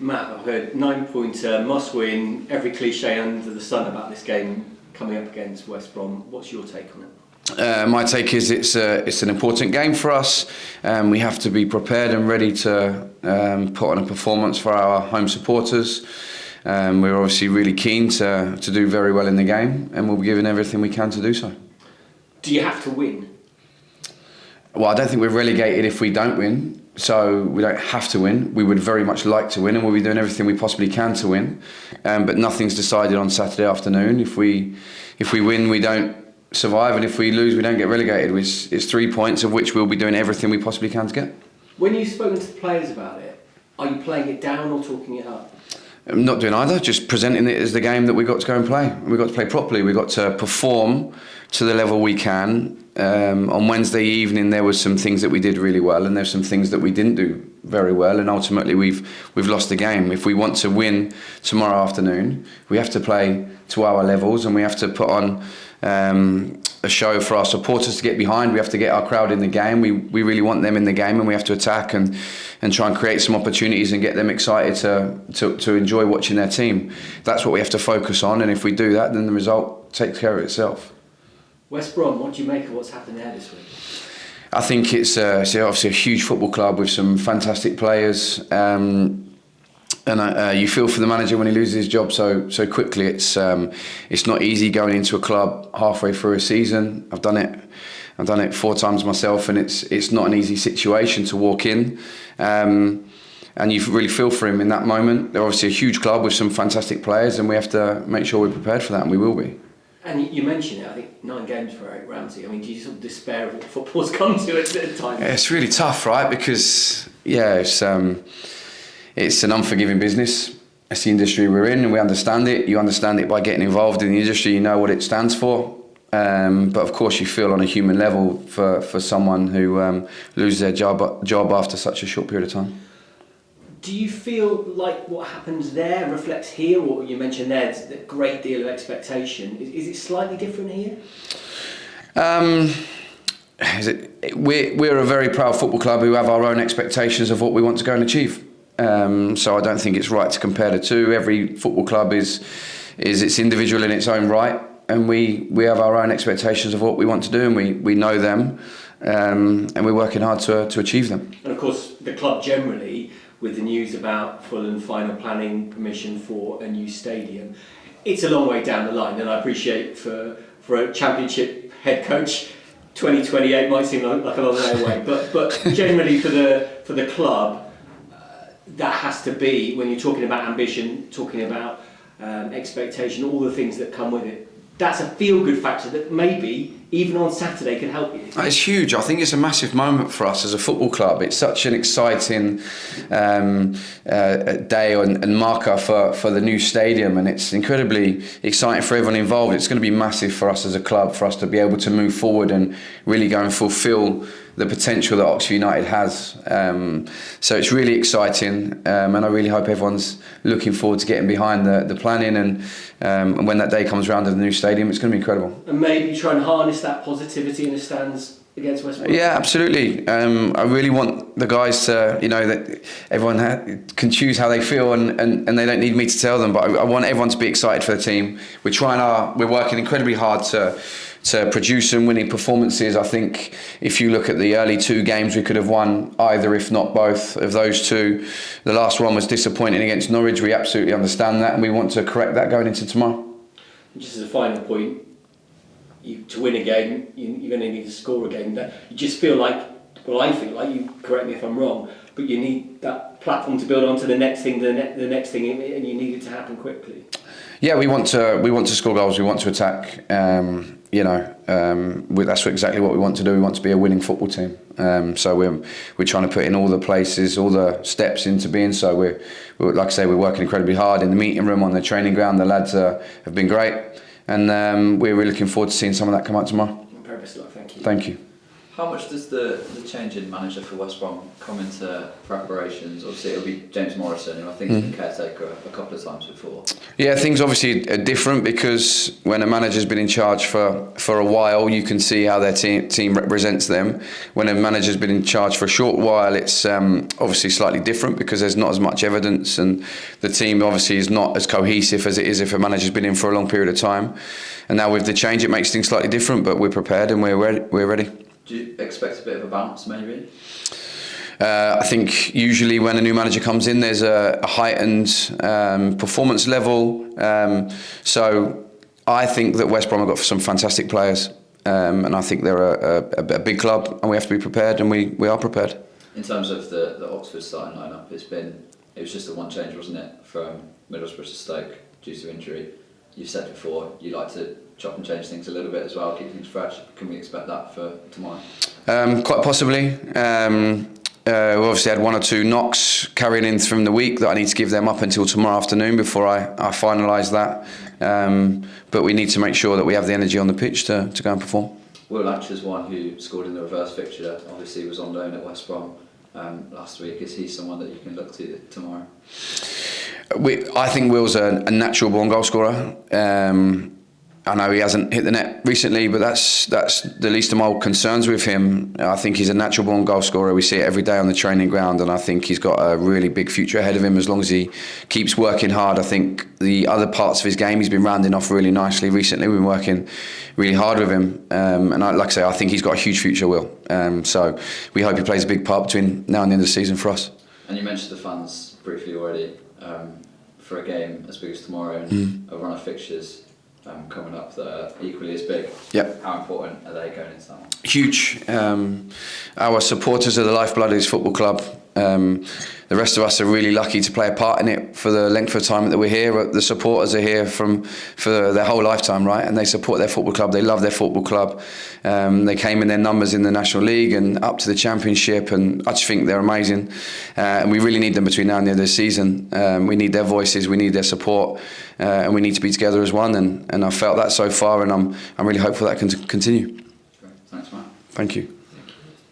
Matt, I've heard 9-pointer, must win, every cliche under the sun about this game coming up against West Brom. What's your take on it? My take is it's an important game for us. We have to be prepared and ready to put on a performance for our home supporters. We're obviously really keen to do very well in the game, and we'll be giving everything we can to do so. Do you have to win? Well, I don't think we're relegated if we don't win. So we don't have to win. We would very much like to win, and we'll be doing everything we possibly can to win. But nothing's decided on Saturday afternoon. If we win, we don't survive, and if we lose, we don't get relegated. It's 3 points, of which we'll be doing everything we possibly can to get. When you've spoken to the players about it, are you playing it down or talking it up? I'm not doing either. Just presenting it as the game that we've got to go and play. We've got to play properly. We've got to perform to the level we can. On Wednesday evening, there were some things that we did really well, and there's some things that we didn't do very well, and ultimately we've lost the game. If we want to win tomorrow afternoon, we have to play to our levels, and we have to put on a show for our supporters to get behind. We have to get our crowd in the game. We really want them in the game, and we have to attack and try and create some opportunities and get them excited to enjoy watching their team. That's what we have to focus on, and if we do that, then the result takes care of itself. West Brom, what do you make of what's happened there this week? I think it's obviously a huge football club with some fantastic players, and you feel for the manager when he loses his job so quickly. It's not easy going into a club halfway through a season. I've done it 4 times myself, and it's not an easy situation to walk in. And you really feel for him in that moment. They're obviously a huge club with some fantastic players, and we have to make sure we're prepared for that, and we will be. And you mentioned it, I think 9 games for Eric Ramsey. I mean, do you sort of despair of what football's come to at times? It's really tough, right? Because, it's an unforgiving business. It's the industry we're in, and we understand it. You understand it by getting involved in the industry. You know what it stands for. But of course, you feel on a human level for someone who loses their job after such a short period of time. Do you feel like what happens there reflects here, or you mentioned there's a great deal of expectation? Is it slightly different here? We're a very proud football club who have our own expectations of what we want to go and achieve. So I don't think it's right to compare the two. Every football club is its individual in its own right, and we have our own expectations of what we want to do, and we know them, and we're working hard to achieve them. And of course, the club generally, with the news about Fulham final planning permission for a new stadium, it's a long way down the line, and I appreciate for a Championship head coach, 2028 might seem like a long way away, but generally for the club, that has to be, when you're talking about ambition, talking about expectation, all the things that come with it. That's a feel-good factor that maybe, even on Saturday, could help you. It's huge. I think it's a massive moment for us as a football club. It's such an exciting day and marker for the new stadium, and it's incredibly exciting for everyone involved. It's going to be massive for us as a club, for us to be able to move forward and really go and fulfil the potential that Oxford United has. So it's really exciting, and I really hope everyone's looking forward to getting behind the planning, and when that day comes around to the new stadium, it's going to be incredible. And maybe try and harness that positivity in the stands against West Brom. Yeah, absolutely. I really want the guys to, that everyone can choose how they feel, and they don't need me to tell them, but I want everyone to be excited for the team. We're working incredibly hard to produce some winning performances. I think if you look at the early 2 games, we could have won either, if not both, of those 2. The last one was disappointing against Norwich. We absolutely understand that, and we want to correct that going into tomorrow. Just as a final point, to win a game, you're going to need to score a game. You just feel like, well, I feel like, you correct me if I'm wrong, but you need that platform to build on to the next thing, the next thing, and you need it to happen quickly. Yeah, we want to score goals. We want to attack. That's exactly what we want to do. We want to be a winning football team. So we're trying to put in all the places, all the steps into being so. We're like I say, we're working incredibly hard in the meeting room, on the training ground. The lads have been great, and we're really looking forward to seeing some of that come out tomorrow. Very best of luck. Thank you. Thank you. How much does the change in manager for West Brom come into preparations? Obviously, it'll be James Morrison, who I think has been caretaker a couple of times before. Yeah, things obviously are different because when a manager's been in charge for a while, you can see how their team represents them. When a manager's been in charge for a short while, it's obviously slightly different because there's not as much evidence, and the team obviously is not as cohesive as it is if a manager's been in for a long period of time. And now with the change, it makes things slightly different, but we're prepared and we're ready. Do you expect a bit of a bounce, maybe? I think usually when a new manager comes in, there's a heightened performance level. So I think that West Brom have got some fantastic players, and I think they're a big club, and we have to be prepared, and we are prepared. In terms of the Oxford starting lineup, it was just the one change, wasn't it, from Middlesbrough to Stoke due to injury. You've said before you like to chop and change things a little bit as well, keep things fresh. Can we expect that for tomorrow? Quite possibly. We obviously had one or two knocks carrying in from the week that I need to give them up until tomorrow afternoon before I finalise that. But we need to make sure that we have the energy on the pitch to go and perform. Will Latcher's one who scored in the reverse fixture, obviously was on loan at West Brom last week. Is he someone that you can look to tomorrow? I think Will's a natural born goal scorer. I know he hasn't hit the net recently, but that's the least of my concerns with him. I think he's a natural born goal scorer. We see it every day on the training ground, and I think he's got a really big future ahead of him as long as he keeps working hard. I think the other parts of his game, he's been rounding off really nicely recently. We've been working really hard with him, and like I say, I think he's got a huge future, Will. So we hope he plays a big part between now and the end of the season for us. And you mentioned the fans briefly already. For a game as big as tomorrow and a run of fixtures coming up that are equally as big. Yep. How important are they going into that one? Huge. Our supporters are the lifeblood of this football club. The rest of us are really lucky to play a part in it for the length of time that we're here. The supporters are here for their whole lifetime, right? And they support their football club. They love their football club. They came in their numbers in the National League and up to the Championship, and I just think they're amazing. And we really need them between now and the end of the season. We need their voices, we need their support, and we need to be together as one. And I've felt that so far, and I'm really hopeful that can continue. Great. Thanks, Matt. Thank you.